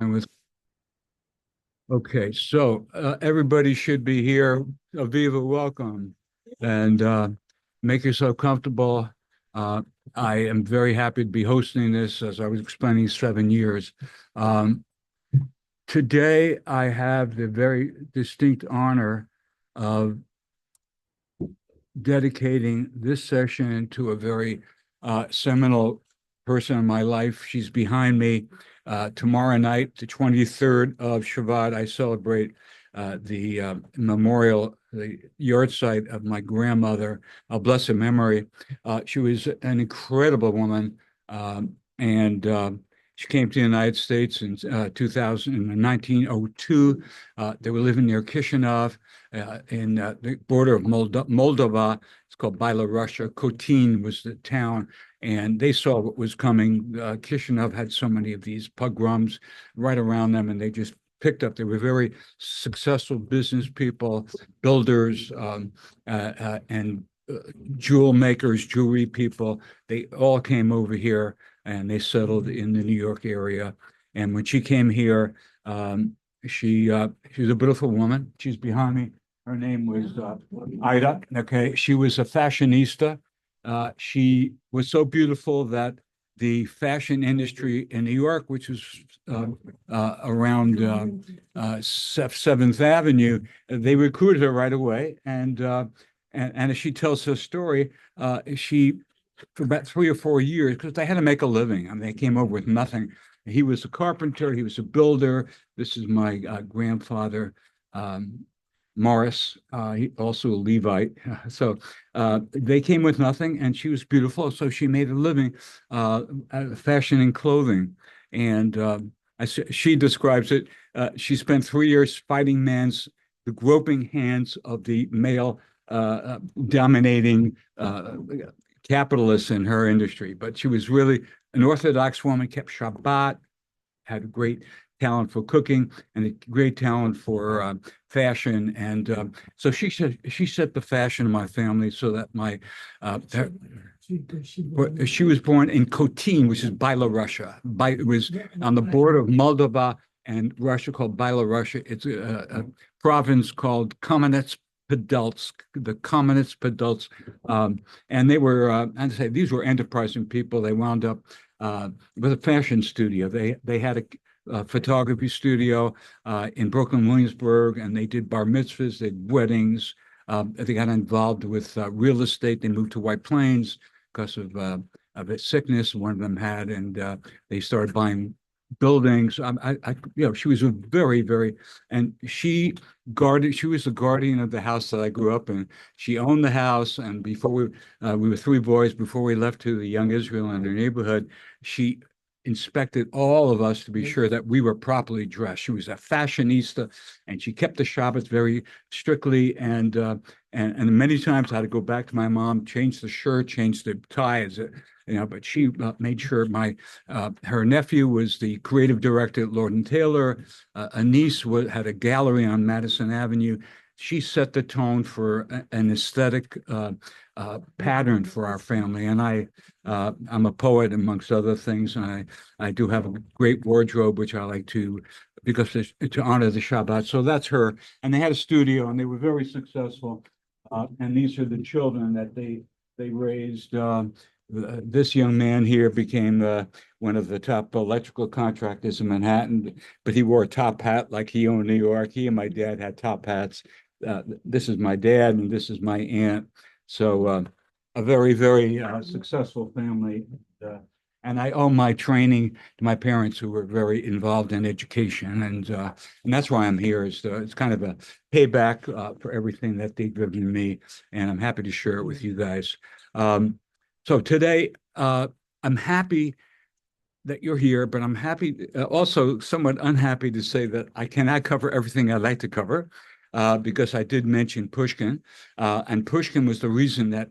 And with okay, so everybody should be here. Aviva, welcome, and make yourself comfortable. Uh, I am very happy to be hosting this, as I was explaining, 7 years. Um, Today, I have the very distinct honor of dedicating this session to a very seminal person in my life. She's behind me. Tomorrow night, the 23rd of Shabbat, I celebrate the memorial, the yard site of my grandmother, blessed memory. She was an incredible woman, and she came to the United States in 1902. They were living near Kishinev in the border of Moldova. It's called Belarusia. Kotin was the town, and they saw what was coming. Kishinev had so many of these pogroms right around them, and they just picked up. They were very successful business people, builders, and jewel makers, jewelry people. They all came over here and they settled in the New York area. And when she came here, she's a beautiful woman. She's behind me. Her name was Ida. Okay, she was a fashionista. She was so beautiful that the fashion industry in New York, which was around Seventh Avenue, they recruited her right away. And as she tells her story, she for about 3 or 4 years because they had to make a living. I mean, they came over with nothing. He was a carpenter. He was a builder. This is my grandfather, Morris, he, also a Levite. So they came with nothing, and she was beautiful. So she made a living fashion and clothing. And she describes it. She spent 3 years fighting the groping hands of the male dominating capitalists in her industry. But she was really an Orthodox woman, kept Shabbat, had a great talent for cooking and a great talent for fashion. And so she set the fashion of my family so that she was born in Kotin, which is Belarusia. It was on the border of Moldova and Russia, called Belarusia. It's a province called Kamenets Podolsk, the Kamenets Podolsk. And they were, I'd say, these were enterprising people. They wound up with a fashion studio. They had a photography studio in Brooklyn, Williamsburg, and they did bar mitzvahs, they did weddings. They got involved with real estate. They moved to White Plains because of a sickness one of them had, and they started buying buildings. She was a very, very, and she guarded. She was the guardian of the house that I grew up in. She owned the house, and before we were three boys. Before we left to the young Israel in their neighborhood, she inspected all of us to be sure that we were properly dressed. She was a fashionista, and she kept the Shabbats very strictly. And many times I had to go back to my mom, change the shirt, change the tie, but she made sure her nephew was the creative director at Lord and Taylor. A niece had a gallery on Madison Avenue. She set the tone for an aesthetic pattern for our family. And I'm a poet amongst other things, and I do have a great wardrobe which I like because to honor the Shabbat. So that's her. And they had a studio, and they were very successful. And these are the children that they raised. This young man here became one of the top electrical contractors in Manhattan, but he wore a top hat like he owned New York. He and my dad had top hats. This is my dad, and this is my aunt. So a very, very successful family. And I owe my training to my parents, who were very involved in education, and that's why I'm here. It's kind of a payback for everything that they've given me, and I'm happy to share it with you guys. So today, I'm happy that you're here, but I'm happy, also somewhat unhappy to say that I cannot cover everything I'd like to cover, because I did mention Pushkin, and Pushkin was the reason that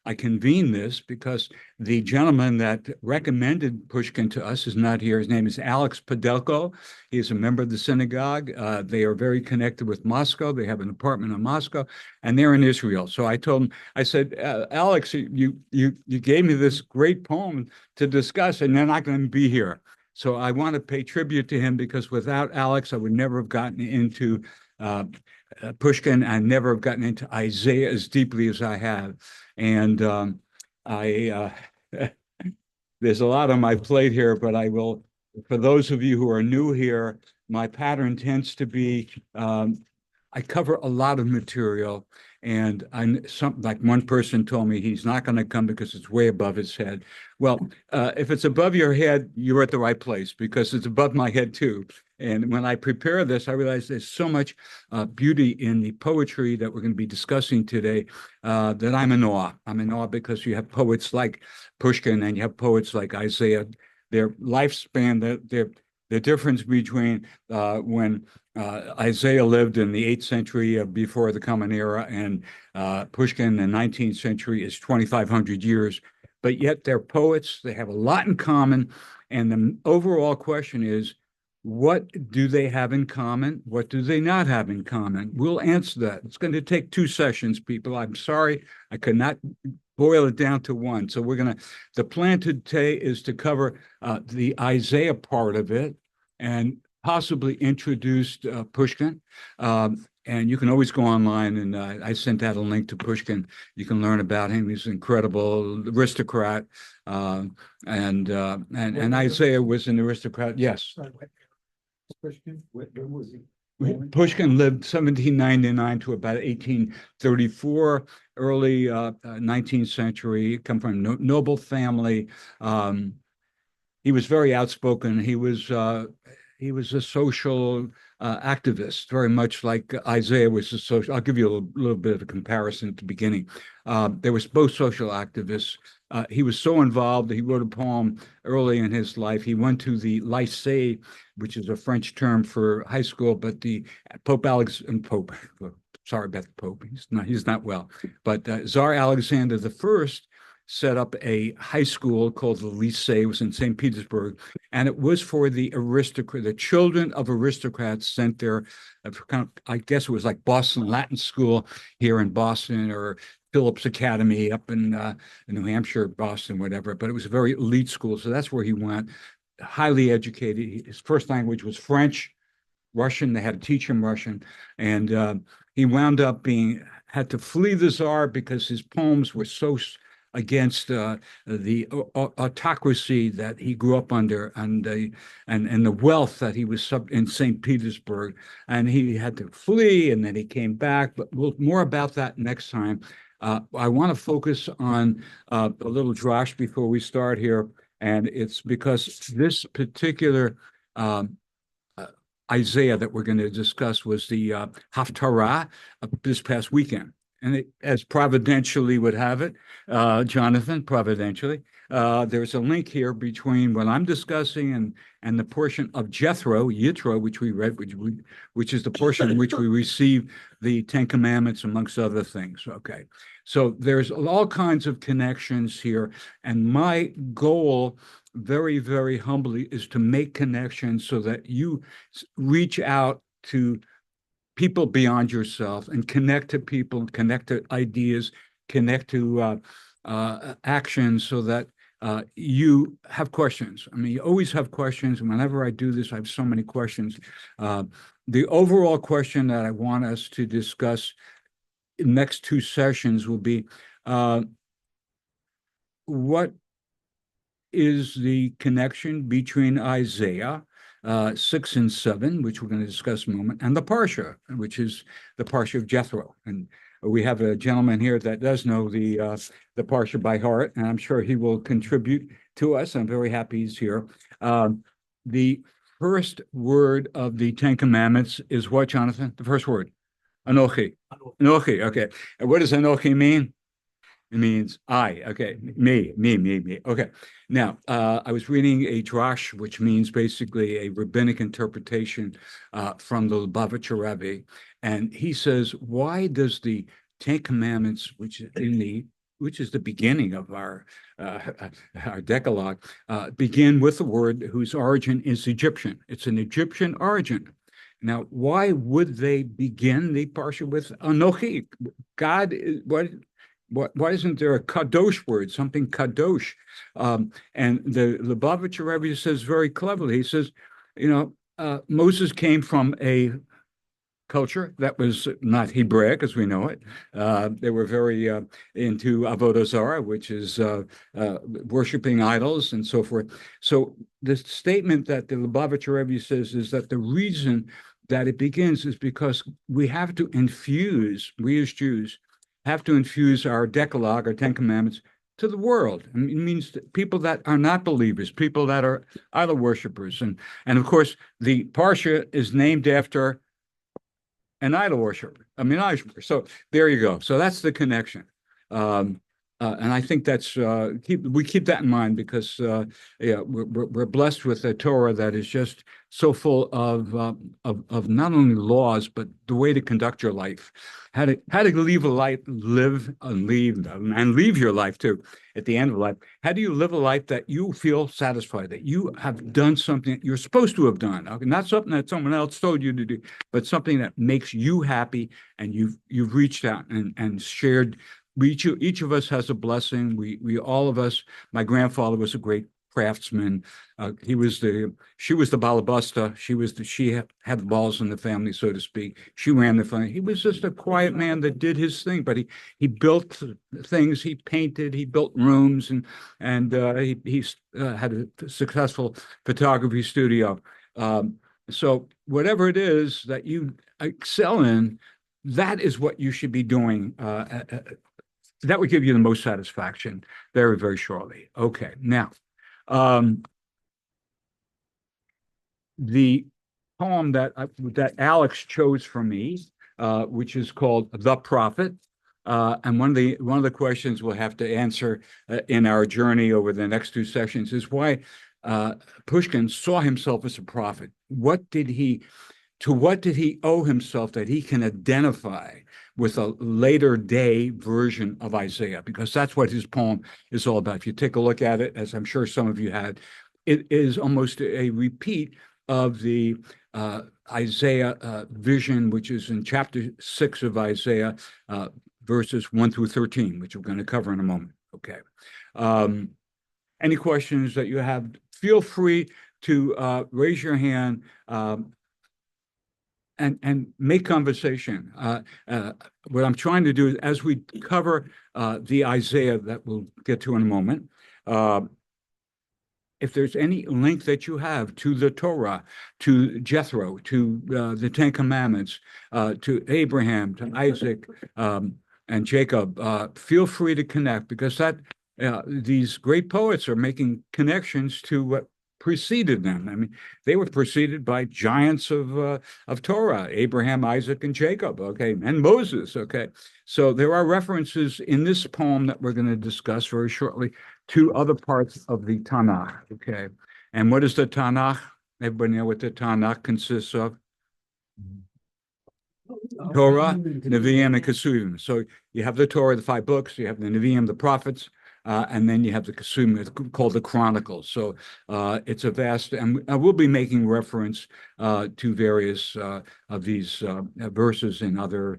I convened this, because the gentleman that recommended Pushkin to us is not here. His name is Alex Podelko. He is a member of the synagogue. They are very connected with Moscow. They have an apartment in Moscow, and they're in Israel. So I told him, I said, Alex, you gave me this great poem to discuss, and they're not going to be here. So I want to pay tribute to him because without Alex, I would never have gotten into Pushkin. I never have gotten into Isaiah as deeply as I have. And I there's a lot on my plate here, but I will, for those of you who are new here, my pattern tends to be I cover a lot of material, and like one person told me he's not going to come because it's way above his head. Well, if it's above your head, you're at the right place because it's above my head too. And when I prepare this, I realize there's so much beauty in the poetry that we're going to be discussing today that I'm in awe. I'm in awe because you have poets like Pushkin and you have poets like Isaiah. Their lifespan, the difference between when Isaiah lived in the 8th century before the Common Era and Pushkin in the 19th century is 2,500 years. But yet they're poets. They have a lot in common. And the overall question is, what do they have in common? What do they not have in common? We'll answer that. It's going to take 2 sessions, people. I'm sorry, I could not boil it down to one. So the plan today is to cover the Isaiah part of it and possibly introduce Pushkin. And you can always go online, and I sent out a link to Pushkin. You can learn about him. He's an incredible aristocrat. And Isaiah was an aristocrat. Yes. Pushkin, where was he? Pushkin lived 1799 to about 1834, early 19th century. Come from a noble family. He was very outspoken. He was a social activist, very much like Isaiah was a social. I'll give you a little bit of a comparison at the beginning. There was both social activists. He was so involved that he wrote a poem early in his life. He went to the lycée, which is a French term for high school, but the sorry about the Pope, he's not well, but Tsar Alexander I set up a high school called the Lycée. It was in St. Petersburg, and it was for the children of aristocrats sent there. I guess it was like Boston Latin School here in Boston, or Phillips Academy up in New Hampshire, Boston, whatever. But it was a very elite school, so that's where he went. Highly educated. His first language was French, Russian. They had to teach him Russian, and he wound up had to flee the Tsar because his poems were so against the autocracy that he grew up under, and the wealth that he was in St. Petersburg, and he had to flee, and then he came back. But more about that next time. I want to focus on a little drash before we start here, and it's because this particular Isaiah that we're going to discuss was the Haftarah this past weekend. And as providentially would have it, Jonathan, providentially, there's a link here between what I'm discussing and the portion of Yitro, which we read, which is the portion in which we receive the 10 Commandments, amongst other things. Okay, so there's all kinds of connections here, and my goal, very, very humbly, is to make connections so that you reach out to people beyond yourself and connect to people, connect to ideas, connect to actions, so that you have questions. I mean, you always have questions. And whenever I do this, I have so many questions. The overall question that I want us to discuss in the next 2 sessions will be, what is the connection between Isaiah 6 and 7, which we're going to discuss in a moment, and the Parsha, which is the Parsha of Jethro. And we have a gentleman here that does know the Parsha by heart, and I'm sure he will contribute to us. I'm very happy he's here. The first word of the 10 Commandments is what, Jonathan? The first word? Anochi. Anochi, okay. And what does Anochi mean? It means I. Okay, me. Okay. Now, I was reading a drash, which means basically a rabbinic interpretation from the Lubavitcher Rebbe, and he says, "Why does the 10 Commandments, which is the beginning of our Decalogue, begin with a word whose origin is Egyptian? It's an Egyptian origin." Now, why would they begin the Parsha with Anochi? God, what? why isn't there a kadosh word, something kadosh? And the Lubavitcher Rebbe says very cleverly, he says, Moses came from a culture that was not Hebraic as we know it. They were very into avodah zarah, which is worshiping idols and so forth. So the statement that the Lubavitcher Rebbe says is that the reason that it begins is because we have to infuse, we as Jews have to infuse our Decalogue, our Ten Commandments, to the world. I mean, it means people that are not believers, people that are idol worshippers. And of course, the Parsha is named after an idol worshiper, a Minaj. So there you go. So that's the connection. And I think that's we keep that in mind because we're blessed with a Torah that is just so full of not only laws but the way to conduct your life, how to live and leave your life too at the end of life. How do you live a life that you feel satisfied, that you have done something that you're supposed to have done, okay? Not something that someone else told you to do, but something that makes you happy, and you've reached out and shared. Each of us has a blessing. We all of us. My grandfather was a great craftsman. She was the balabusta. She had the balls in the family, so to speak. She ran the family. He was just a quiet man that did his thing, but he built things. He painted. He built rooms, and he had a successful photography studio. So whatever it is that you excel in, that is what you should be doing. That would give you the most satisfaction very, very shortly. Okay, now, the poem that Alex chose for me, which is called "The Prophet," and one of the questions we'll have to answer in our journey over the next two sessions is why Pushkin saw himself as a prophet. To what did he owe himself that he can identify with a later day version of Isaiah? Because that's what his poem is all about. If you take a look at it, as I'm sure some of you had, it is almost a repeat of the Isaiah vision, which is in chapter 6 of Isaiah, verses 1 through 13, which we're going to cover in a moment. Okay. Any questions that you have, feel free to raise your hand. And make conversation. What I'm trying to do is, as we cover the Isaiah that we'll get to in a moment, if there's any link that you have to the Torah, to Jethro, to the Ten Commandments, to Abraham, to Isaac, and Jacob, feel free to connect, because these great poets are making connections to what preceded them. I mean, they were preceded by giants of Torah, Abraham, Isaac, and Jacob, okay, and Moses, okay. So there are references in this poem that we're going to discuss very shortly to other parts of the Tanakh, okay. And what is the Tanakh? Everybody know what the Tanakh consists of? Torah, Nevi'im, and Kesuvim. So you have the Torah, the 5 books, you have the Nevi'im, the prophets, and then you have the Kesuvim, it's called the Chronicles. So it's a vast, and I will be making reference to various of these verses in other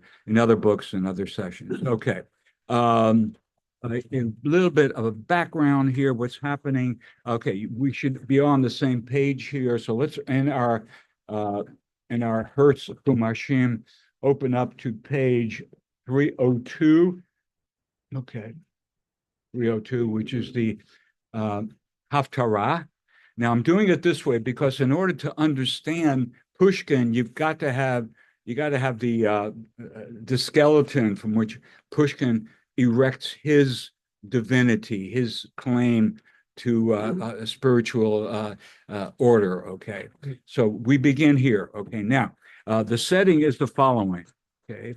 books and other sessions. Okay. A little bit of a background here, what's happening. Okay, we should be on the same page here. So let's, in our Hertz Kumashim, open up to page 302. Okay. 302, which is the Haftarah. Now I'm doing it this way because in order to understand Pushkin, you've got to have the skeleton from which Pushkin erects his divinity, his claim to a spiritual order. Okay, so we begin here. Okay, now the setting is the following. Okay,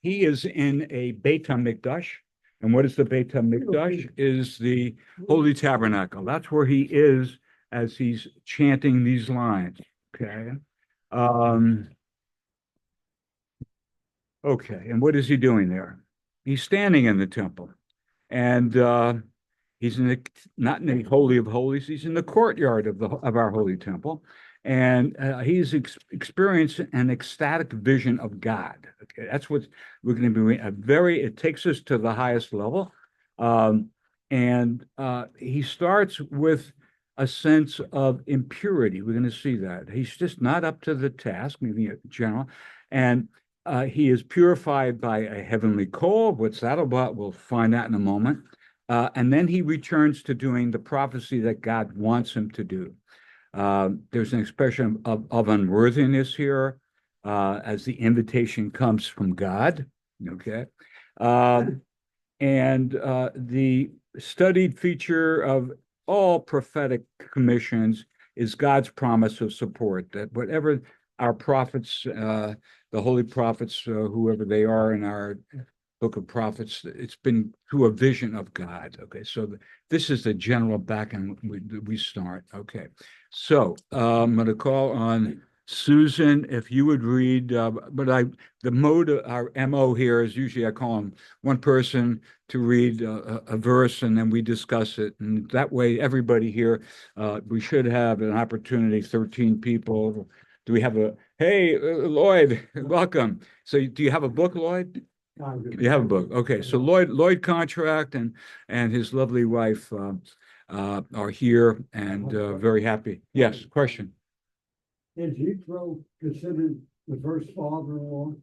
he is in a Beit HaMikdash. And what is the Beit HaMikdash? Is the Holy Tabernacle. That's where he is as he's chanting these lines. Okay. Okay. And what is he doing there? He's standing in the temple. And He's in the, not in the Holy of Holies, he's in the courtyard of our holy temple. And he's experienced an ecstatic vision of God. Okay, that's what we're going to be it takes us to the highest level. And he starts with a sense of impurity. We're going to see that. He's just not up to the task, maybe in general. And he is purified by a heavenly call. What's that about? We'll find out in a moment. And then he returns to doing the prophecy that God wants him to do. There's an expression of unworthiness here as the invitation comes from God. Okay. And the studied feature of all prophetic commissions is God's promise of support, that whatever our prophets, the holy prophets, whoever they are in our book of prophets, it's been through a vision of God. Okay, so this is the general back and we start. Okay, so I'm going to call on Susan, if you would read, the mode of our MO here is usually I call on one person to read a verse and then we discuss it. And that way, everybody here, we should have an opportunity, 13 people. Do we have hey, Lloyd, welcome. So do you have a book, Lloyd? You have a book. Okay, so Lloyd Contract and his lovely wife are here and very happy. Yes, question. Is Jethro considered the first father-in-law?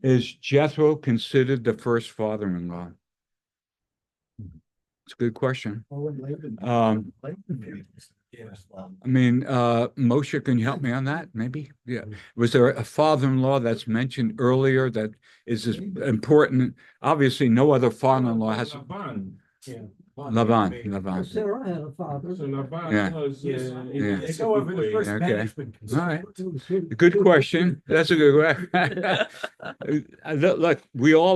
Is Jethro considered the first father-in-law? It's a good question. I mean, Moshe, can you help me on that? Maybe? Yeah. Was there a father-in-law that's mentioned earlier that is as important? Obviously, no other father-in-law has. Lavan. Sarah had a father. So Laban Yeah. was, Yeah. okay. management. All right. Good question. That's a good one.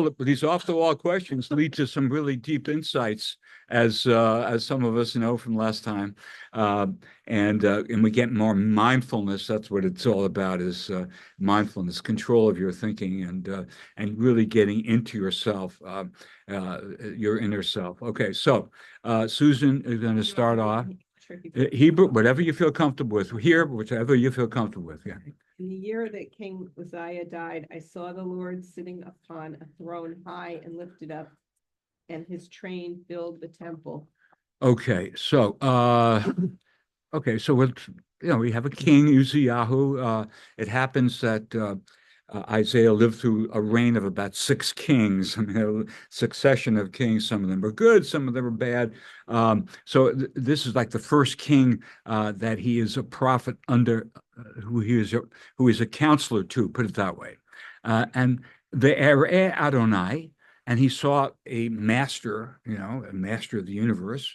Look, these off-the-wall questions lead to some really deep insights, as some of us know from last time, and we get more mindfulness. That's what it's all about: is mindfulness, control of your thinking, and really getting into yourself, your inner self. Okay, so Susan is going to start off. Hebrew, whatever you feel comfortable with. Here, whichever you feel comfortable with. Yeah. In the year that King Uzziah died, I saw the Lord sitting upon a throne high and lifted up, and his train filled the temple. Okay, so we have a king, Uzziah. It happens that Isaiah lived through a reign of about 6 kings. I mean, a succession of kings. Some of them were good, some of them were bad. So this is like the first king that he is a prophet under, who is a counselor to, put it that way. And the Adonai, and he saw a master, a master of the universe,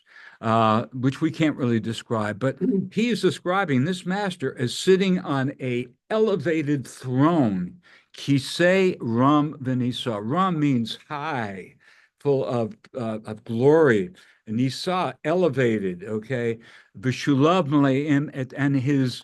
which we can't really describe, but he is describing this master as sitting on a elevated throne. Kisei Ram Venisa. Ram means high, full of glory. And Nisa, elevated, okay? Vishulav Maleim, and his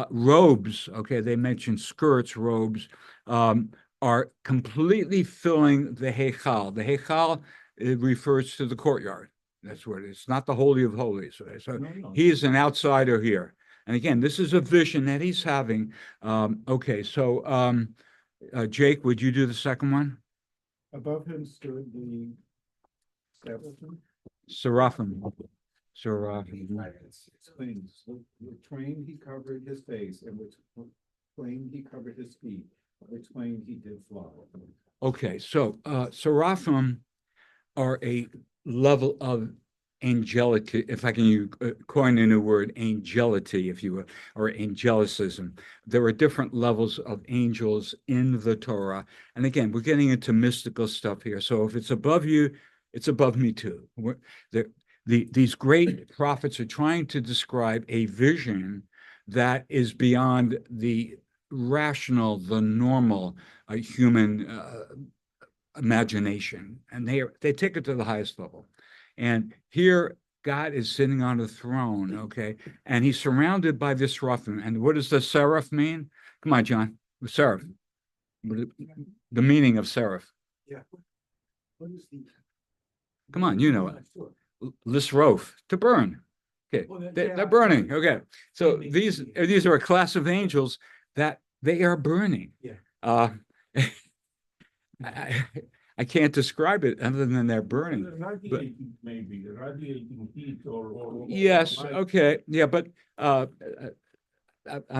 robes, okay? They mentioned skirts, robes, are completely filling the Heichal. The Heichal, it refers to the courtyard. That's what it is. It's not the Holy of Holies. So he is an outsider here. And again, this is a vision that he's having. Okay, so Jake, would you do the second one? Above him stood the Seraphim. Seraphim. Explains, with twain he covered his face, and with twain he covered his feet, with twain he did fly. Okay, so Seraphim are a level of angelic, if I can coin a new word, angelity, if you will, or angelicism. There are different levels of angels in the Torah. And again, we're getting into mystical stuff here. So if it's above you, it's above me too. These great prophets are trying to describe a vision that is beyond the rational, the normal human imagination, and they take it to the highest level. And here God is sitting on a throne, okay, and he's surrounded by the seraphim. And what does the seraph mean? Come on, John. Seraph. The meaning of seraph. Yeah. What is the? Come on, you know it. lisrof, to burn. Okay, they're burning. Okay, so these are a class of angels that they are burning. Yeah. I, I can't describe it other than they're burning. Radiating, maybe, radiating heat or. Yes, light. okay, yeah, but I'm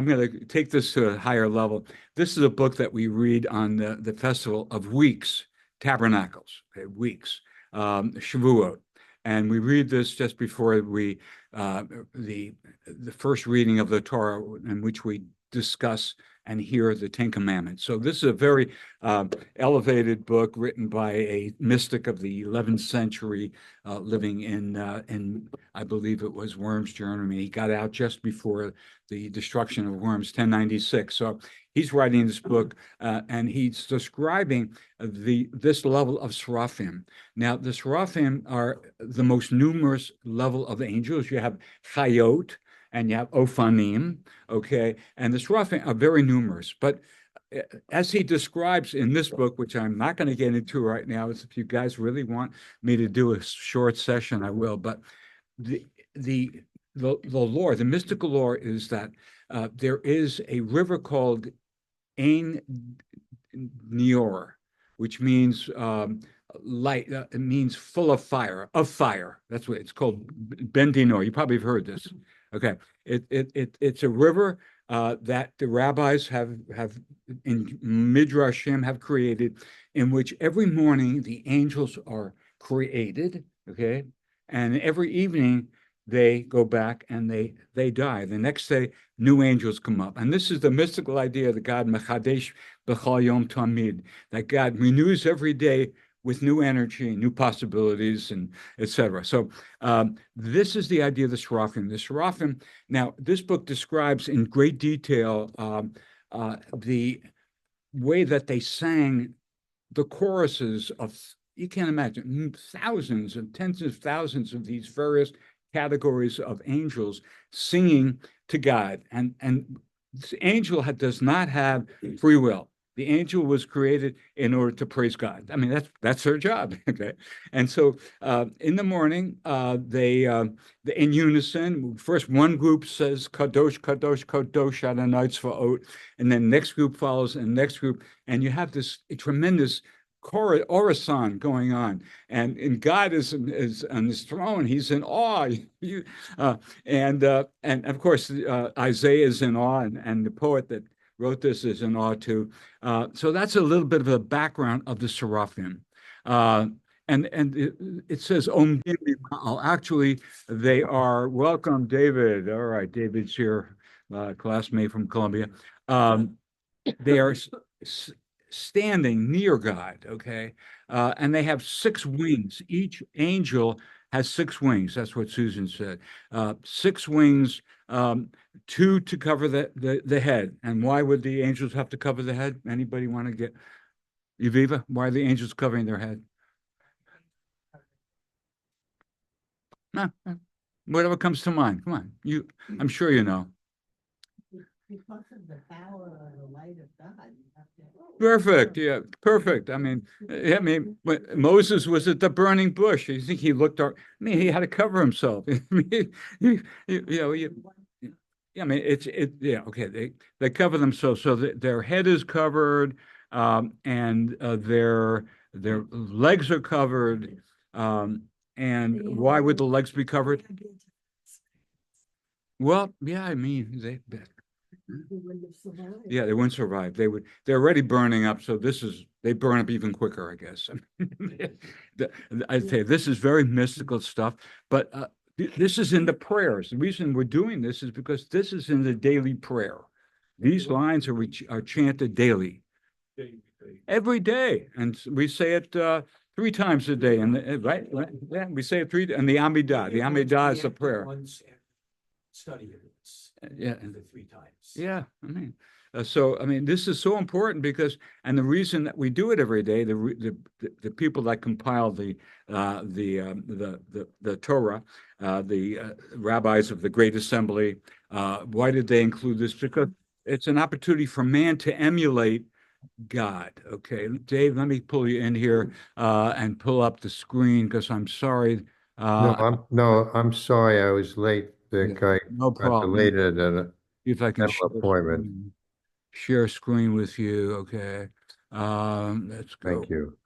going to take this to a higher level. This is a book that we read on the Festival of Weeks, Tabernacles, okay, weeks, Shavuot. And we read this just before we the first reading of the Torah, in which we discuss and hear the Ten Commandments. So this is a very elevated book written by a mystic of the 11th century, living in I believe it was Worms, Germany. He got out just before the destruction of Worms, 1096. So he's writing this book, and he's describing this level of Seraphim. Now, the Seraphim are the most numerous level of angels. You have Chayot, and you have Ophanim, okay? And the Seraphim are very numerous. But as he describes in this book, which I'm not going to get into right now, is if you guys really want me to do a short session, I will. But the lore, the mystical lore is that there is a river called Ein Nior, which means light. It means full of fire. That's what it's called. Ben Dinor. You probably have heard this. Okay, it's a river that the rabbis have in Midrashim have created, in which every morning the angels are created. Okay, and every evening they go back and they die. The next day, new angels come up. And this is the mystical idea that God mechadesh b'chal yom tamid, that God renews every day with new energy, new possibilities, and etc. So this is the idea of the Seraphim. The Seraphim, now, this book describes in great detail the way that they sang the choruses of, you can't imagine, thousands and tens of thousands of these various categories of angels singing to God. And this angel does not have free will. The angel was created in order to praise God. I mean, that's their job. Okay, and so in the morning, they in unison. First, one group says Kadosh, Kadosh, Kadosh Adonai Tzvaot, and then next group follows, and next group, and you have this tremendous orison going on, and God is on his throne. He's in awe. And of course Isaiah is in awe, and the poet that wrote this is in awe too. So that's a little bit of a background of the Seraphim. And it says Om Gimel. Actually, they are welcome, David. All right, David's here, classmate from Columbia. They are standing near God, okay? And they have 6 wings. Each angel has 6 wings. That's what Susan said. 6 wings, 2 to cover the head. And why would the angels have to cover the head? Anybody want to get, Yviva, why are the angels covering their head? No, whatever comes to mind. Come on, I'm sure you know. Because of the power of the light of God. You have to... Perfect. Yeah, perfect. I mean, when Moses was at the burning bush. You think he looked dark? I mean, he had to cover himself. I mean, I mean, yeah, okay. They cover themselves so that their head is covered, and their legs are covered. And why would the legs be covered? Well, yeah, I mean, yeah, they wouldn't survive. They're already burning up. So they burn up even quicker, I guess. I'd say this is very mystical stuff, but this is in the prayers. The reason we're doing this is because this is in the daily prayer. These lines are chanted daily, every day. And we say it 3 times a day. And right? Yeah, we say it 3, and the Amidah. The Amidah is a prayer. Study it. Yeah. 3 times. Yeah, I mean, so I mean, this is so important because, and the reason that we do it every day, the people that compile the Torah, the rabbis of the Great Assembly, why did they include this? Because it's an opportunity for man to emulate God. Okay, Dave, let me pull you in here and pull up the screen because I'm sorry. I'm sorry, I was late. Vic. I No got problem. delayed at an See if I can dental appointment. share screen with you. Okay. Let's go. Thank you.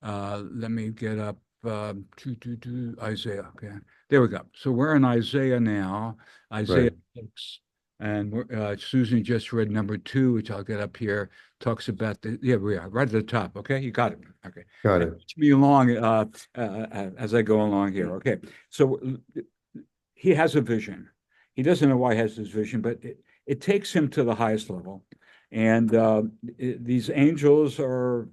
Let me get up to Isaiah. Okay, there we go. So we're in Isaiah now, Isaiah Right. 6, and Susan just read number 2, which I'll get up here. Talks about yeah, we are right at the top. Okay, you got it. Okay, Got and it. teach me along as I go along here. Okay, so he has a vision. He doesn't know why he has this vision, but it takes him to the highest level, and these angels are.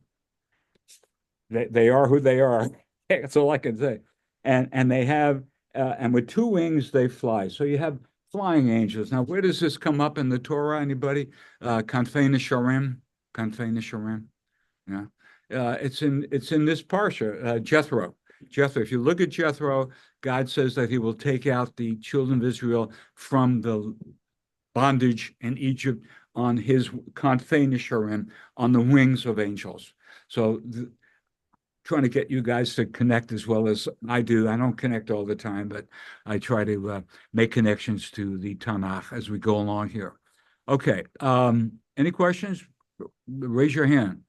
They are who they are. That's all I can say. And they have and with 2 wings they fly. So you have flying angels. Now, where does this come up in the Torah? Anybody? Kanfei Nesharim? Kanfei Nesharim? Yeah. It's in this parsha, Jethro. Jethro. If you look at Jethro, God says that he will take out the children of Israel from the bondage in Egypt on his Kanfei Nesharim, on the wings of angels. So trying to get you guys to connect as well as I do. I don't connect all the time, but I try to make connections to the Tanakh as we go along here. Okay. Any questions? Raise your hand.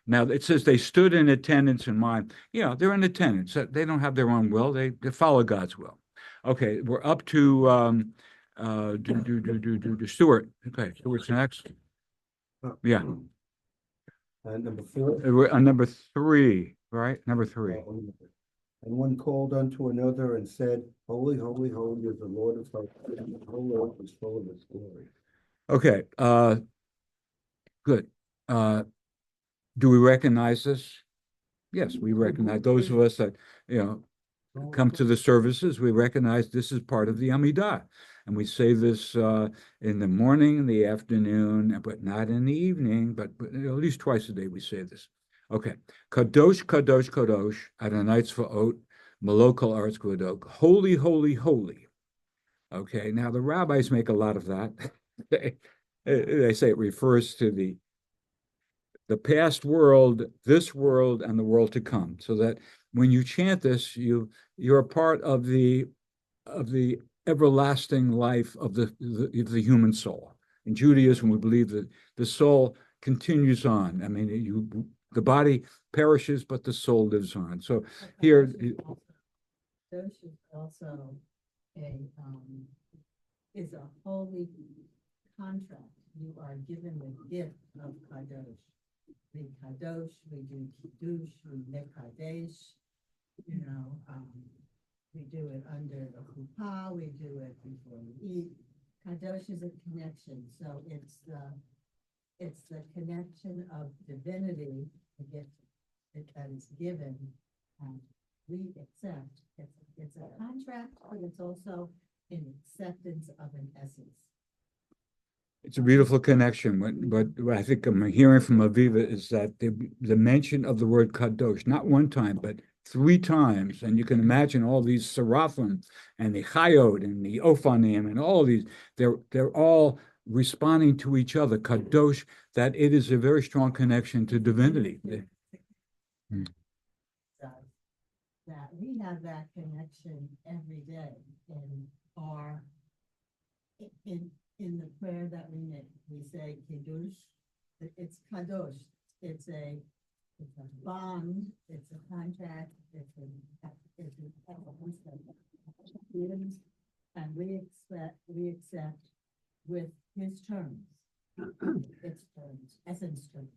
Now, it says they stood in attendance in mind. Yeah, they're in attendance. They don't have their own will. They follow God's will. Okay, we're up to Stuart. Okay, Stuart's next. Yeah. Number 4. We're on number 3, right? Number 3. And one called unto another and said, Holy, holy, holy is the Lord of hosts, and the whole earth is full of his glory. Okay, good. Do we recognize this? Yes, we recognize those of us that, come to the services, we recognize this is part of the Amidah. And we say this in the morning, in the afternoon, but not in the evening, but at least twice a day we say this. Okay. Kadosh, Kadosh, Kadosh, Adonai Tzvaot, Malokal Arts Kvodok. Holy, holy, holy. Okay. Now the rabbis make a lot of that. They say it refers to the past world, this world, and the world to come. So that when you chant this, you're a part of the everlasting life of the human soul. In Judaism, we believe that the soul continues on. I mean, the body perishes, but the soul lives on. So here, Kadosh is also is a holy contract. You are given the gift of Kadosh. We Kadosh, we do Kiddush, we Mekadesh, we do it under the chuppah, we do it before we eat. Kadosh is a connection, so it's the connection of divinity, the gift that is given, and we accept. It's a contract, but it's also an acceptance of an essence. it's a beautiful connection. But what I think I'm hearing from Aviva is that the mention of the word kadosh, not one time, but 3 times, and you can imagine all these seraphim and the chayot and the ophanim and all these, they're all responding to each other, kadosh, that it is a very strong connection to divinity. That we have that connection every day in the prayer that we make. We say kiddush, it's kadosh, it's a bond, it's a contract, and we accept with his terms. Its terms, essence terms.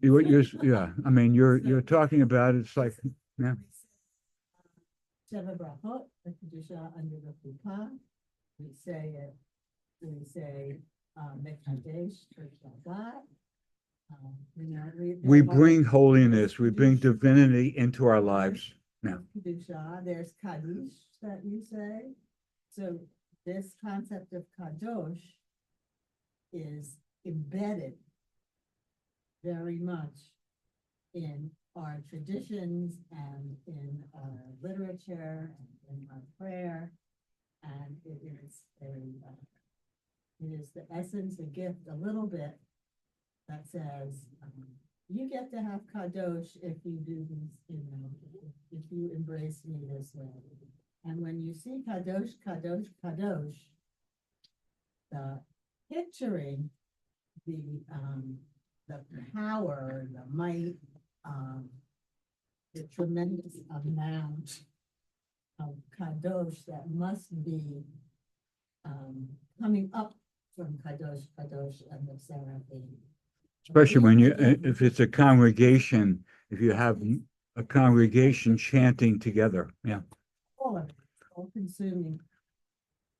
Yeah, I mean, you're talking about it's like, yeah. Sheva brachot, the kedusha under the chuppah. We say mekadesh, church of God. We bring holiness, we bring divinity into our lives now. Kedusha, there's kaddish that you say. So this concept of kadosh is embedded very much in our traditions and in our literature and in our prayer, and it is the essence, a gift, a little bit that says you get to have kadosh if you do these, if you embrace me this way, And when you see kadosh, kadosh, kadosh, picturing the power, the might, the tremendous amount of kadosh that must be coming up from kadosh, kadosh, and the seraphim. Especially when you, if it's a congregation, if you have a congregation chanting together, yeah. All of it, all consuming.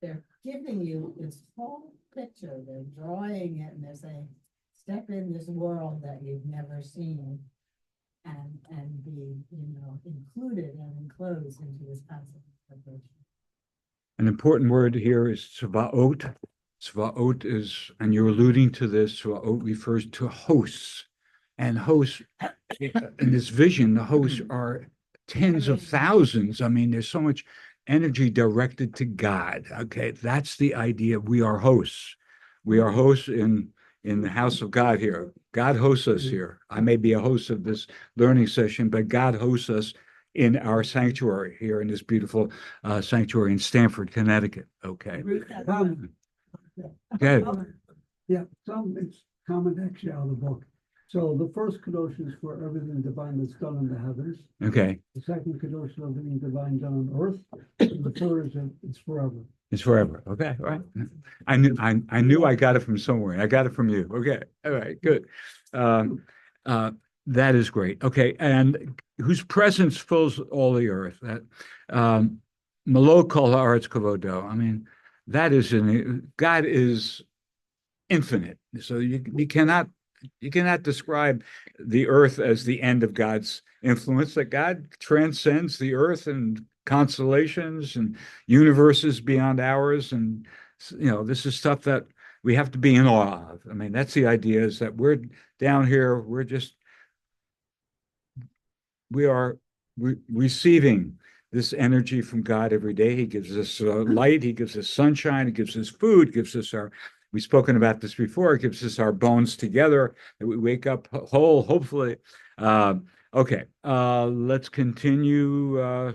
They're giving you this whole picture, they're drawing it and they're saying, step in this world that you've never seen. And be, included and enclosed into this concept of vibration. An important word here is tzvaot. Tzvaot is, and you're alluding to this, tzvaot refers to hosts. And hosts, in this vision, the hosts are tens of thousands. I mean, there's so much energy directed to God. Okay, that's the idea. We are hosts. We are hosts in the house of God here. God hosts us here. I may be a host of this learning session, but God hosts us in our sanctuary here in this beautiful sanctuary in Stamford, Connecticut. Okay. Okay. Yeah, it's comment actually out of the book. So the first kadosh is for everything divine that's done in the heavens. Okay. The second kadosh is everything divine done on earth. And the third is it's forever. It's forever. Okay. All right. I knew I got it from somewhere. I got it from you. Okay. All right. Good. That is great. Okay. And whose presence fills all the earth. That Malo kol haaretz kavodo. I mean, that is God is infinite. So you cannot describe the earth as the end of God's influence, that God transcends the earth and constellations and universes beyond ours. And, this is stuff that we have to be in awe of. I mean, that's the idea, is that we're down here, we are receiving this energy from God every day. He gives us light, he gives us sunshine, he gives us food, gives us we've spoken about this before, it gives us our bones together, that we wake up whole, hopefully. Okay, let's continue.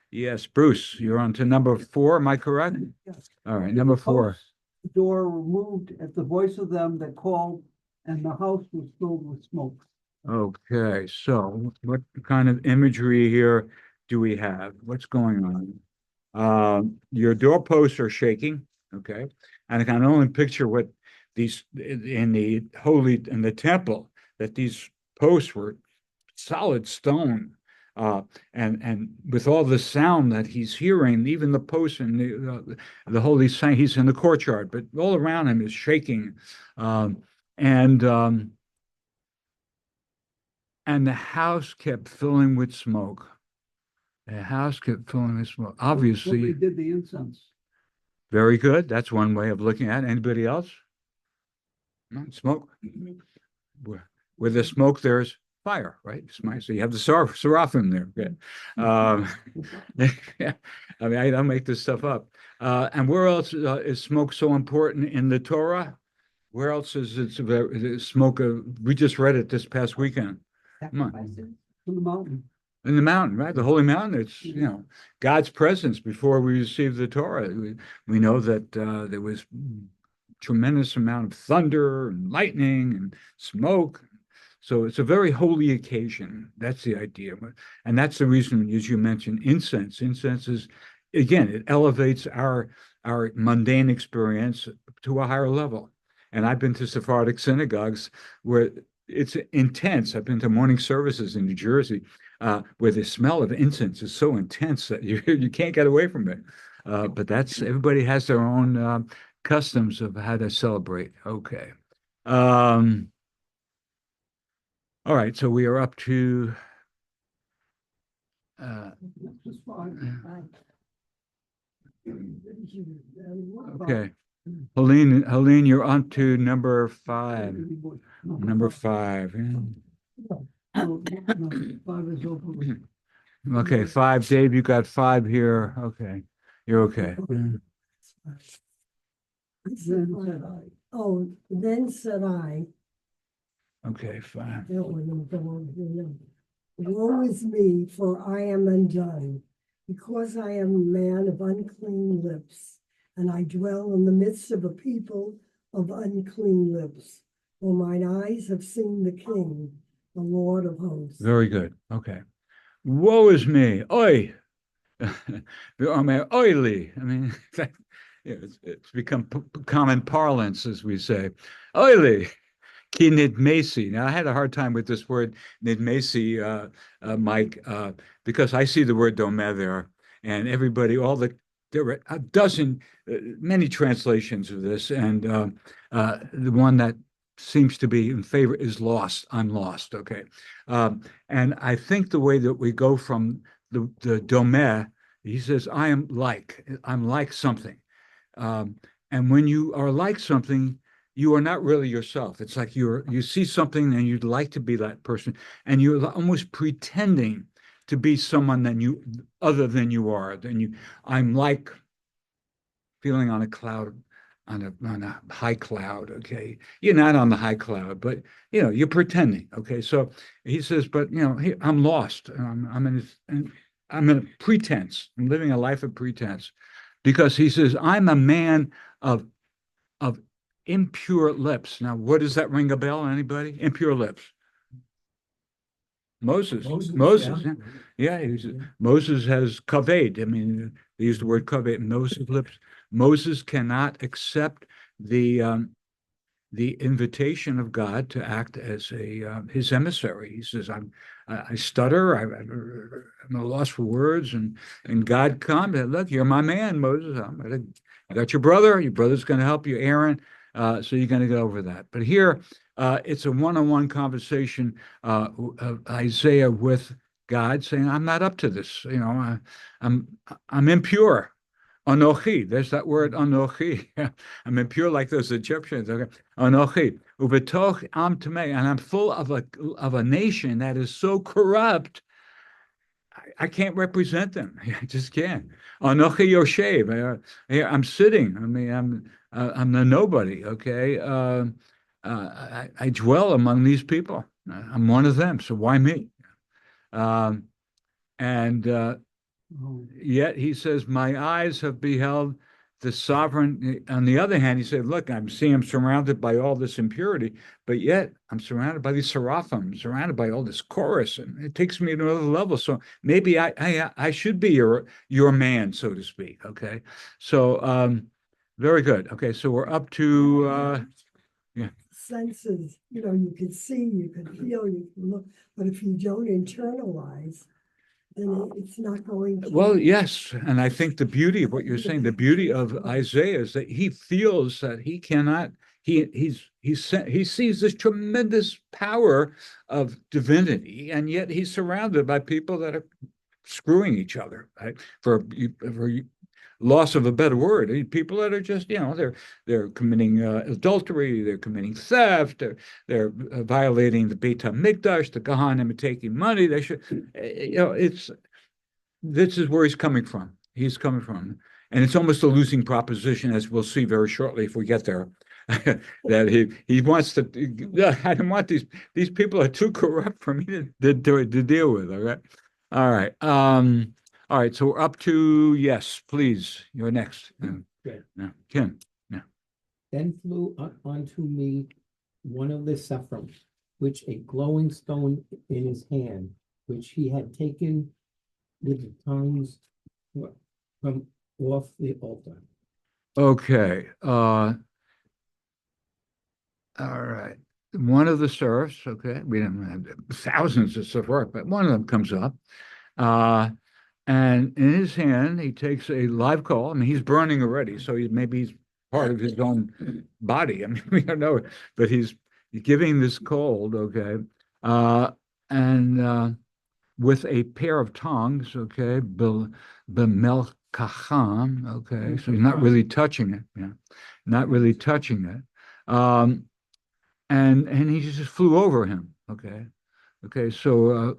Yes, Bruce, you're on to number 4, am I correct? Yes. All right, number 4. The door removed at the voice of them that called, and the house was filled with smoke. Okay, so what kind of imagery here do we have? What's going on? Your doorposts are shaking, okay? And I can only picture what these in the temple, that these posts were solid stone. And with all the sound that he's hearing, even the posts and the holy saint, he's in the courtyard, but all around him is shaking. And the house kept filling with smoke. The house kept filling with smoke. Obviously, They did the incense. very good. That's one way of looking at it. Anybody else? No, smoke. Where there's smoke, there's fire, right? So you have the Seraphim there. Good. Yeah. I mean, I don't make this stuff up. And where else is smoke so important in the Torah? Where else is it smoke? We just read it this past weekend. Come on. In the mountain. In the mountain, right? The holy mountain. It's, God's presence before we received the Torah. We know that there was tremendous amount of thunder and lightning and smoke. So it's a very holy occasion. That's the idea. And that's the reason, as you mentioned, incense. Incense is, again, it elevates our mundane experience to a higher level. And I've been to Sephardic synagogues where it's intense. I've been to morning services in New Jersey where the smell of incense is so intense that you can't get away from it. But everybody has their own customs of how to celebrate. Okay. All right, so we are up to Just fine. okay. Helene, you're on to number 5. Number 5. No, 5 is over. Okay, 5. Dave, you got 5 here. Okay, you're okay. Then said I, Okay, 5. woe is me, for I am undone. because I am a man of unclean lips, and I dwell in the midst of a people of unclean lips. For mine eyes have seen the King, the Lord of hosts. Very good. Okay. Woe is me. Oi. Oily. I mean, it's become common parlance, as we say. Oily. Ki nidmesi. Now, I had a hard time with this word nidmesi, Mike, because I see the word domeh there, and everybody, there were a dozen, many translations of this, and the one that seems to be in favor is lost. I'm lost. Okay, and I think the way that we go from the domeh, he says, I'm like something, and when you are like something, you are not really yourself. It's like you see something and you'd like to be that person, and you're almost pretending to be someone other than you are. I'm like feeling on a cloud, on a high cloud. Okay, you're not on the high cloud, but you're pretending. Okay, so he says, but I'm lost. I'm in a pretense. I'm living a life of pretense, because he says I'm a man of impure lips. Now, what does that ring a bell? Anybody? Impure lips. Moses. Yeah. Moses has kaved. I mean, they use the word kaved. Moses' lips. Moses cannot accept the invitation of God to act as his emissary. He says, I stutter. I'm at a loss for words, and God comes. Look, you're my man, Moses. I got your brother. Your brother's going to help you, Aaron. So you're going to go over that. But here, it's a one-on-one conversation of Isaiah with God, saying, "I'm not up to this. I'm impure." Anochi, there's that word anochi. I'm impure like those Egyptians. Okay, anochi, ubetoch am tamei, and I'm full of a nation that is so corrupt. I can't represent them. I just can't. Anochi yoshev. I'm sitting. I mean, I'm the nobody. Okay, I dwell among these people. I'm one of them. So why me? And Yet he says, my eyes have beheld the sovereign. On the other hand, he said, look, I'm surrounded by all this impurity, but yet I'm surrounded by these seraphim, surrounded by all this chorus, and it takes me to another level. So maybe I should be your man, so to speak. Okay. So very good. Okay, so we're up to Senses, you can see, you can feel, you can look, but if you don't internalize, then it's not going to. Well, yes, and I think the beauty of what you're saying, the beauty of Isaiah, is that he feels that he cannot. He sees this tremendous power of divinity, and yet he's surrounded by people that are screwing each other, right? For loss of a better word, people that are just they're committing adultery, they're committing theft, they're violating the Beit HaMikdash, the Kohanim are taking money. They should, this is where he's coming from. He's coming from, and it's almost a losing proposition, as we'll see very shortly if we get there. That he wants to. I don't want these people are too corrupt for me to deal with. All right. All right. So we're up to yes, please. You're next. Good. Yeah, Kim. Yeah. Then flew up unto me one of the Seraphim, which a glowing stone in his hand, which he had taken with the tongues from off the altar. Okay. All right. One of the serfs, okay, we don't have thousands of serfs, but one of them comes up. And in his hand, he takes a live coal. I mean, he's burning already, so maybe he's part of his own body. I mean, we don't know, but he's giving this cold, okay, and with a pair of tongs, okay, b'melkacham, okay, so he's not really touching it, not really touching it, and he just flew over him, okay, so.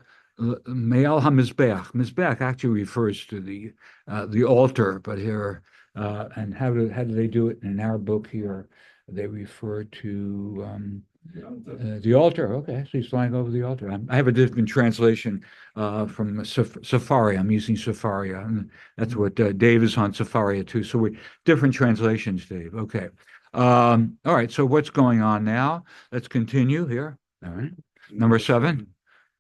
Me'al HaMizbeach. Mizbeach actually refers to the altar, but here, and how do they do it in our book here? They refer to The altar, okay, so he's flying over the altar. I have a different translation from Safari. I'm using Safari, and that's what Dave is on Safari too. So we different translations, Dave. Okay. All right. So what's going on now? Let's continue here. All right. Number 7.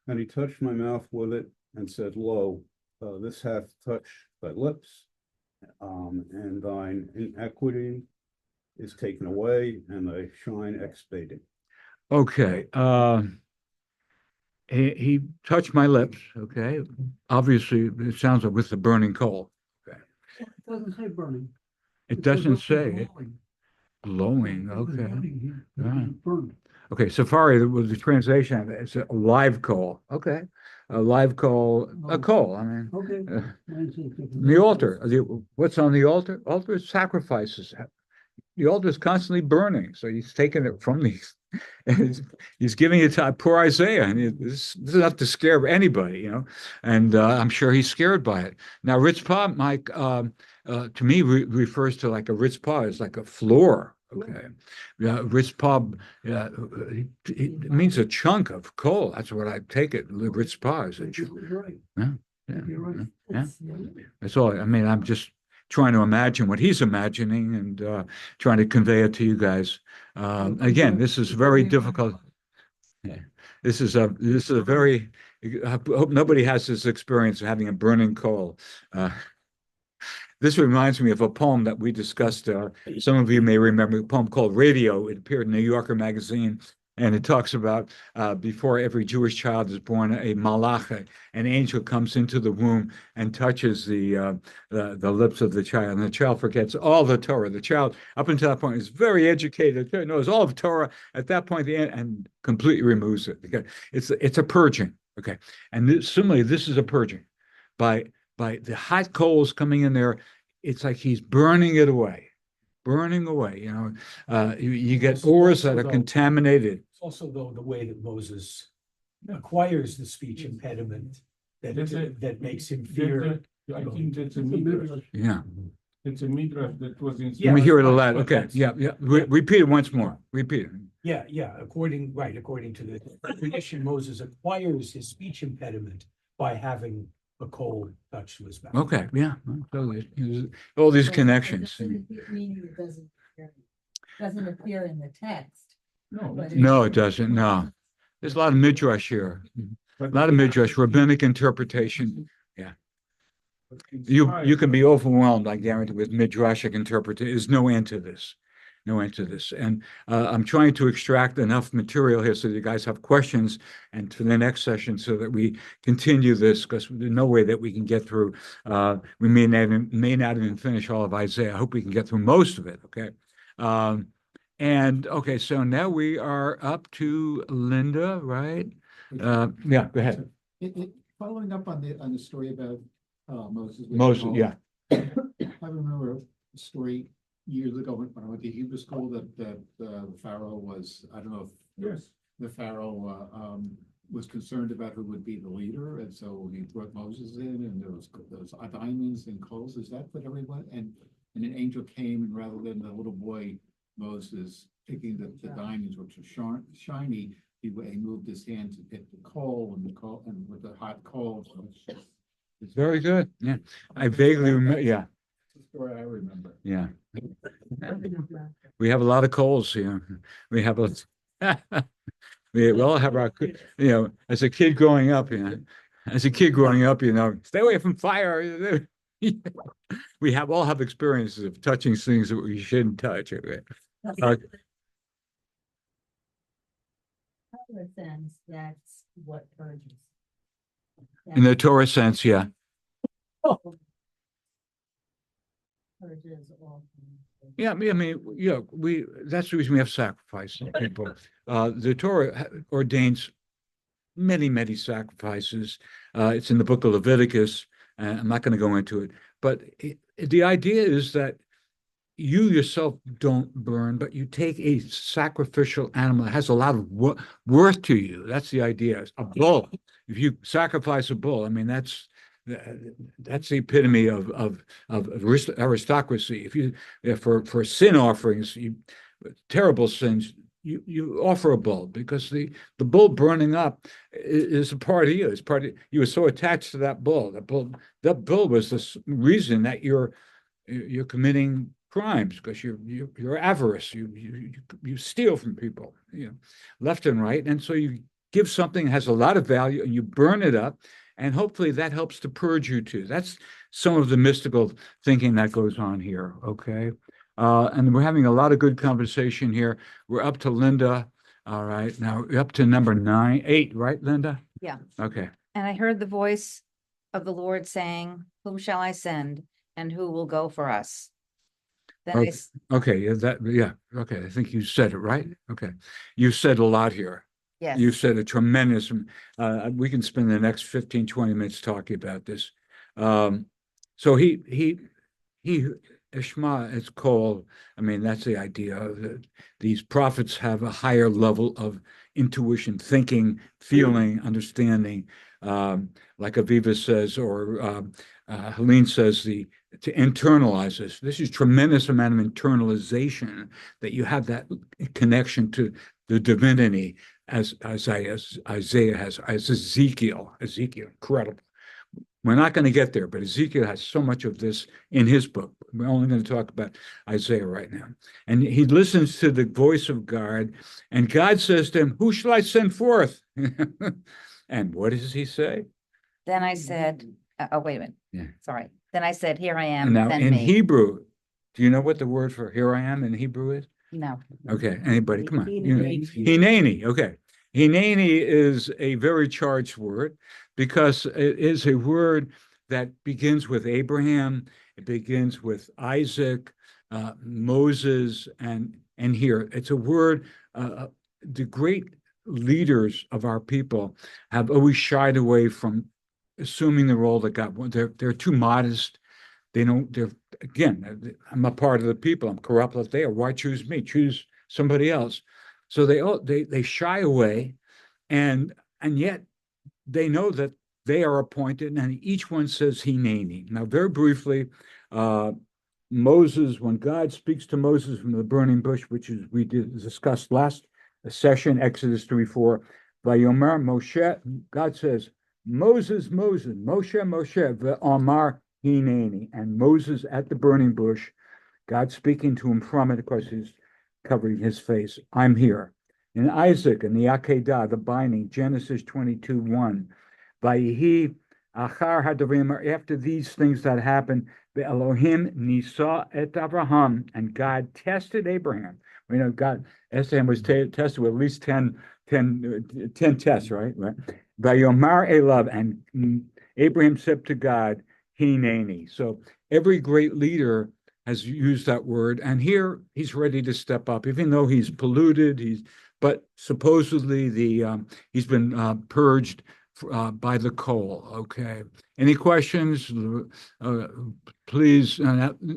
And he touched my mouth with it and said, Lo, this hath touched thy lips, and thine inequity is taken away, and thy shine expiated. Okay. He touched my lips. Okay. Obviously, it sounds like with the burning coal. Okay. It doesn't say burning. It says doesn't up to say glowing. glowing. It was Okay. burning. He All right. was burned. Okay, Safari was the translation of it. It's a live coal. Okay, a live coal, a coal. I mean, Okay. Mine says different. the altar. What's on the altar? Altar is sacrifices. The altar is constantly burning, so he's taking it from these, and he's giving it to poor Isaiah, and this is not to scare anybody, And I'm sure he's scared by it. Now, Ritzpah, Mike, to me refers to like a Ritzpah is like a floor. Okay, yeah, Ritzpah, it means a chunk of coal. That's what I take it. Ritzpah is a chunk. You're right. Yeah, yeah, You're right. yeah. That's all. I mean, I'm just trying to imagine what he's imagining and trying to convey it to you guys. Again, this is very difficult. Yeah. This is a very. I hope nobody has this experience of having a burning coal. This reminds me of a poem that we discussed. Some of you may remember a poem called Radio. It appeared in the New Yorker magazine, and it talks about before every Jewish child is born, a malach, an angel comes into the womb and touches the lips of the child, and the child forgets all the Torah. The child, up until that point, is very educated, knows all of Torah. At that point, the end, and completely removes it. Okay, it's a purging. Okay, and similarly, this is a purging by the hot coals coming in there. It's like he's burning it away, you get ores that are contaminated. It's also though the way that Moses acquires the speech impediment that makes him fear. I think that's a It's a midrash. midrash. Yeah. It's a midrash that was in. Let me hear it a right, lot. but Okay, that's- yeah. Repeat it once more. Repeat it. Yeah, according to the tradition, Moses acquires his speech impediment by having a coal touched to his mouth. Okay, yeah. All these connections. Meaning it doesn't appear in the text. No, but No, it doesn't. No. There's a lot of midrash here. A lot of midrash, rabbinic interpretation. You can be overwhelmed, I guarantee, with midrashic interpretation. There's no end to this. No end to this. And I'm trying to extract enough material here so that you guys have questions and to the next session so that we continue this, because there's no way that we can get through. We may not even finish all of Isaiah. I hope we can get through most of it. Okay. Okay, so now we are up to Linda, right? Yeah, go ahead. Following up on the story about Moses. Moses, yeah. I remember a story years ago when I went to Hebrew school that the Pharaoh was, I don't know if Yes. the Pharaoh was concerned about who would be the leader, and so he brought Moses in, and there was those diamonds and coals. Is that what everyone? And an angel came, and rather than the little boy Moses picking the diamonds, which are shiny, he moved his hand to pick the coal and with the hot coal. It's very good. Yeah, I vaguely remember. Yeah, That's the story I remember. yeah. We have a lot of coals here. We have a. We all have our, as a kid growing up, stay away from fire. We all have experiences of touching things that we shouldn't touch. Okay. Torah sense, that's what purges. In the Torah sense, yeah. Purges all. Yeah, I mean, that's the reason we have sacrifice people. The Torah ordains many, many sacrifices. It's in the book of Leviticus. I'm not going to go into it, but the idea is that you yourself don't burn, but you take a sacrificial animal that has a lot of worth to you. That's the idea. A bull. If you sacrifice a bull, I mean, that's the epitome of aristocracy. For sin offerings, terrible sins, you offer a bull, because the bull burning up is a part of you. It's part of you. Were so attached to that bull. That bull was the reason that you're committing crimes, because you're avarice. You steal from people, left and right, and so you give something that has a lot of value and you burn it up, and hopefully that helps to purge you too. That's some of the mystical thinking that goes on here. Okay. And we're having a lot of good conversation here. We're up to Linda. All right. Now we're up to number 8, right, Linda? Yeah. Okay. And I heard the voice of the Lord saying, "Whom shall I send, and who will go for us?" Then Okay. Okay. Okay. I think you said it right. Okay. You said a lot here. yes. You said a tremendous, we can spend the next 15, 20 minutes talking about this. So he, Ishma is called, I mean, that's the idea that these prophets have a higher level of intuition, thinking, feeling, understanding, like Aviva says, or Helene says, to internalize this. This is tremendous amount of internalization, that you have that connection to the divinity, as Isaiah has, as Ezekiel, incredible. We're not going to get there, but Ezekiel has so much of this in his book. We're only going to talk about Isaiah right now. And he listens to the voice of God, and God says to him, "Who shall I send forth?" And what does he say? Then I said, oh, wait a minute. Yeah. Sorry. Then I said, "Here I am, And now send in me." Hebrew, do you know what the word for "here I am" in Hebrew is? No. Okay, anybody, come on. Hineini. Hineini, okay. Hineini is a very charged word, because it is a word that begins with Abraham, it begins with Isaac, Moses, and here. It's a word, the great leaders of our people have always shied away from assuming the role that God, they're too modest. Again, I'm a part of the people. I'm corrupt as they are. Why choose me? Choose somebody else. So they shy away, and yet they know that they are appointed, and each one says Hineini. Now, very briefly, Moses, when God speaks to Moses from the burning bush, which is we discussed last session, Exodus 3:4, Vayomer Moshe, God says, "Moses, Moses, Moshe, ve'amar Hineini," and Moses at the burning bush, God speaking to him from it. Of course, he's covering his face. "I'm here." And Isaac and the Akedah, the binding, Genesis 22:1. Vayihi achar hadarim, after these things that happened, the Elohim nisa et Abraham, and God tested Abraham. We know Abraham was tested with at least 10 tests, right? Vayomar elav, and Abraham said to God, Hineini. So every great leader has used that word, and here he's ready to step up, even though he's polluted. But supposedly he's been purged by the coal. Okay. Any questions? Please.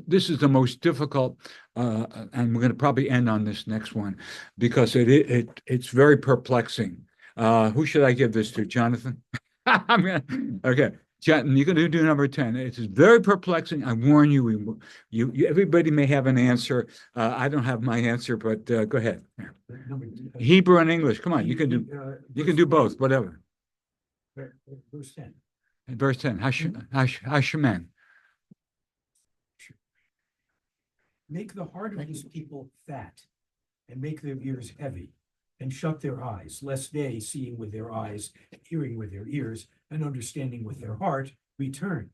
This is the most difficult, and we're going to probably end on this next one, because it's very perplexing. Who should I give this to, Jonathan? Okay. Jonathan, you're going to do number 10. It's very perplexing. I warn you, everybody may have an answer. I don't have my answer, but go ahead. Hebrew and English. Come on, you can do both, whatever. Verse 10. Verse 10. Hashemen. Make the heart of these people fat, and make their ears heavy, and shut their eyes, lest they, seeing with their eyes, hearing with their ears, and understanding with their heart, return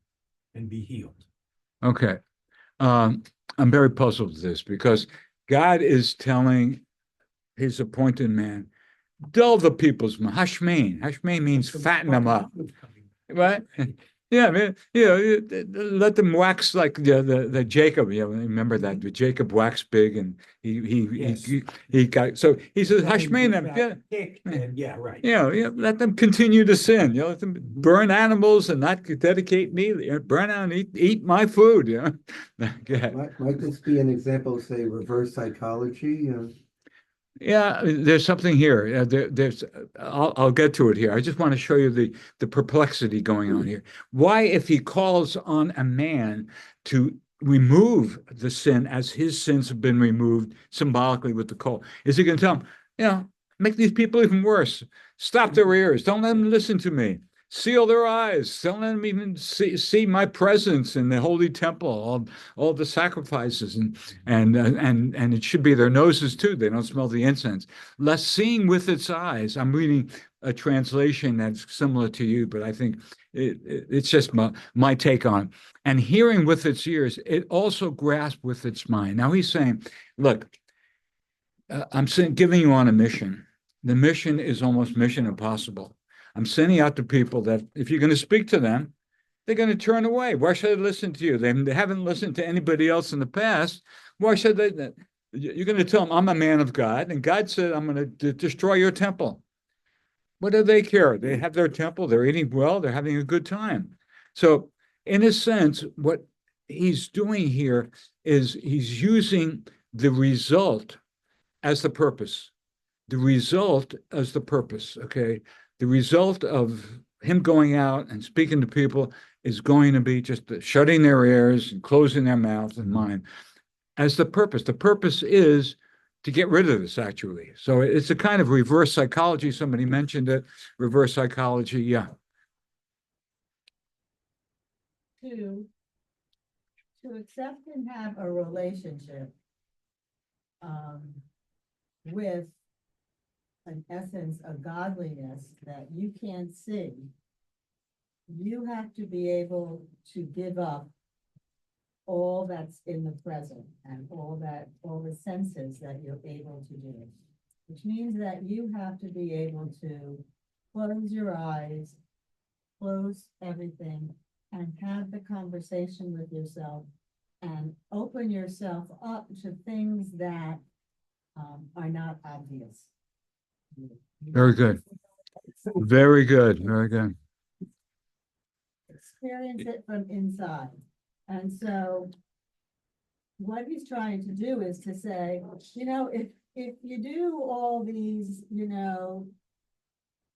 and be healed. Okay. I'm very puzzled with this, because God is telling his appointed man, dull the people's mind. Hashmein. Hashmein means fatten them up. Right? Yeah, I mean, let them wax like the Jacob. Yeah, remember that the Jacob waxed big, and he got, so he says Hashmein them. Yeah, right. Let them continue to sin. Let them burn animals and not dedicate me. Burn out and eat my food. Might this be an example of, say, reverse psychology? Yeah, there's something here. I'll get to it here. I just want to show you the perplexity going on here. Why, if he calls on a man to remove the sin as his sins have been removed symbolically with the coal, is he going to tell him, You know, make these people even worse. Stop their ears. Don't let them listen to me. Seal their eyes. Don't let them even see my presence in the holy temple, all the sacrifices, and it should be their noses too. They don't smell the incense. Lest seeing with its eyes. I'm reading a translation that's similar to you, but I think it's just my take on it. And hearing with its ears, it also grasp with its mind. Now he's saying, look, I'm giving you on a mission. The mission is almost mission impossible. I'm sending out to people that if you're going to speak to them, they're going to turn away. Why should I listen to you? They haven't listened to anybody else in the past. Why should they? You're going to tell them, I'm a man of God, and God said, I'm going to destroy your temple. What do they care? They have their temple, they're eating well, they're having a good time. So, in a sense, what he's doing here is he's using the result as the purpose. The result as the purpose, okay? The result of him going out and speaking to people is going to be just shutting their ears and closing their mouth and mind as the purpose. The purpose is to get rid of this, actually. So it's a kind of reverse psychology. Somebody mentioned it, reverse psychology, yeah. To accept and have a relationship with an essence of godliness that you can't see, you have to be able to give up all that's in the present and all the senses that you're able to do, which means that you have to be able to close your eyes, close everything, and have the conversation with yourself and open yourself up to things that are not obvious. Very good. Very good. Very good. Experience it from inside. And so what he's trying to do is to say, if you do all these,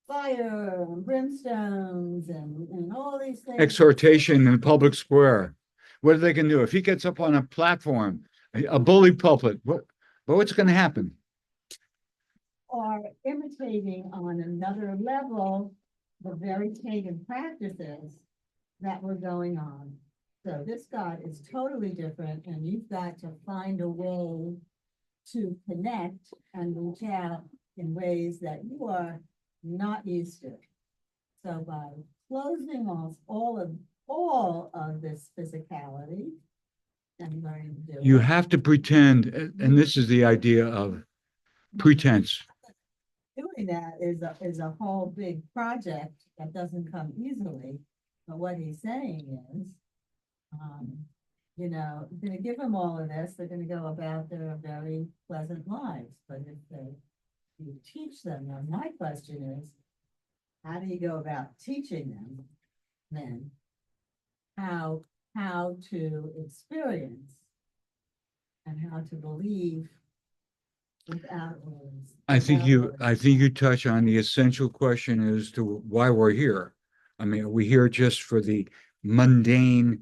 fire and brimstones and all these things. Exhortation in public square. What are they going to do? If he gets up on a platform, a bully pulpit, what's going to happen? Are imitating on another level the very pagan practices that were going on. So this God is totally different, and you've got to find a way to connect and reach out in ways that you are not used to. So by closing off all of this physicality and learning to do You it, have to pretend, and this is the idea of pretense. doing that is a whole big project that doesn't come easily. But what he's saying is, you're going to give them all of this, they're going to go about their very pleasant lives. But if you teach them, now my question is, how do you go about teaching them then how to experience and how to believe without words? I think you touch on the essential question as to why we're here. I mean, are we here just for the mundane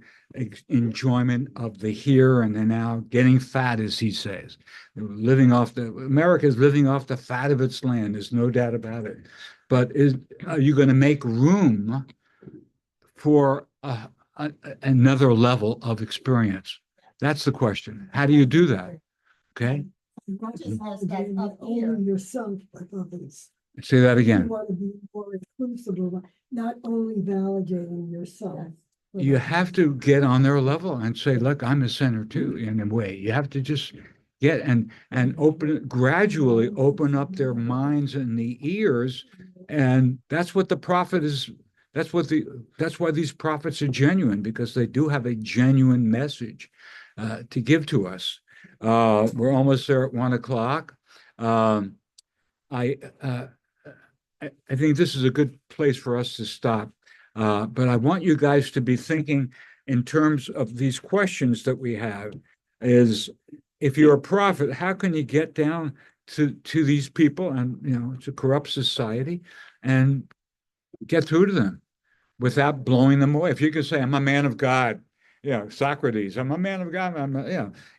enjoyment of the here and the now, getting fat, as he says, America is living off the fat of its land. There's no doubt about it. But are you going to make room for another level of experience? That's the question. How do you do that? Okay. Not Just has that validating up here. only yourself, but others. Say that You again. want to be more inclusive of not only validating yourself. but You others. have to get on their level and say, look, I'm a sinner too, in a way. You have to just get and gradually open up their minds and the ears. And that's what the prophet is. That's why these prophets are genuine, because they do have a genuine message to give to us. We're almost there at 1:00. I think this is a good place for us to stop. But I want you guys to be thinking in terms of these questions that we have is, if you're a prophet, how can you get down to these people and, it's a corrupt society, and get through to them without blowing them away? If you can say, I'm a man of God, Socrates, I'm a man of God,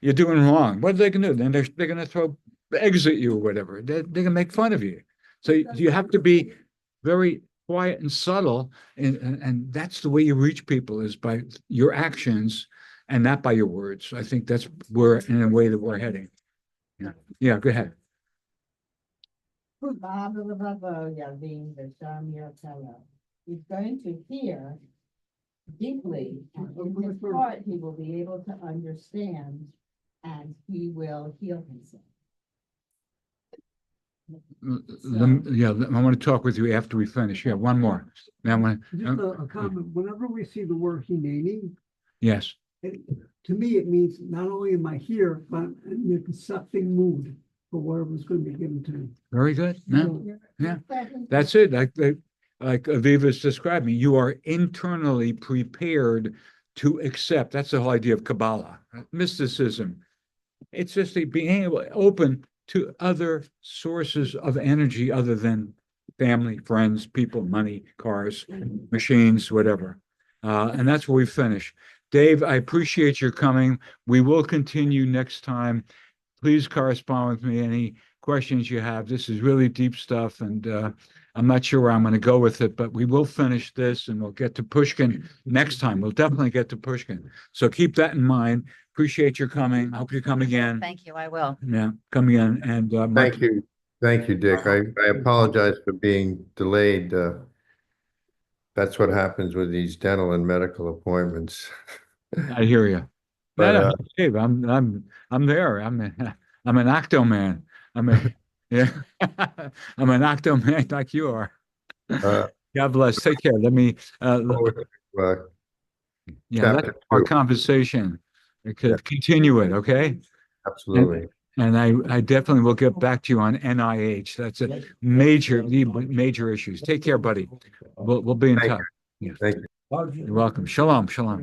you're doing wrong. What are they going to do? Then they're going to throw exit you or whatever. They're gonna make fun of you. So you have to be very quiet and subtle, and that's the way you reach people, is by your actions and not by your words. I think that's where, in a way, that we're heading. Yeah, go ahead. He's going to hear deeply, and in his heart, he will be able to understand, and he will heal himself. I want to talk with you after we finish. Yeah, one more. Now, Just a comment, whenever we see the word Hineini, yes, to me, it means not only am I here, but in a accepting mood for whatever's going to be given to me. very good. Yeah, So, yeah. That's it. Like Aviva's describing, you are internally prepared to accept. That's the whole idea of Kabbalah, mysticism. It's just being able open to other sources of energy other than family, friends, people, money, cars, machines, whatever. And that's where we finish. Dave, I appreciate your coming. We will continue next time. Please correspond with me. Any questions you have. This is really deep stuff, and I'm not sure where I'm going to go with it, but we will finish this and we'll get to Pushkin next time. We'll definitely get to Pushkin. So keep that in mind. Appreciate your coming. I hope you come again. Thank you, I will. Yeah, come again. And Thank you. Thank you, Dick. I apologize for being delayed. That's what happens with these dental and medical appointments. I hear you. But, Dave, I'm there. I'm an octo man. Yeah. I'm an octo man like you are. God bless. Take care. Let me forward to, let chapter our 2. conversation continue it, okay? Absolutely. And I definitely will get back to you on NIH. That's a major issues. Take care, buddy. We'll be in touch. Thank you. You're welcome. Shalom, shalom.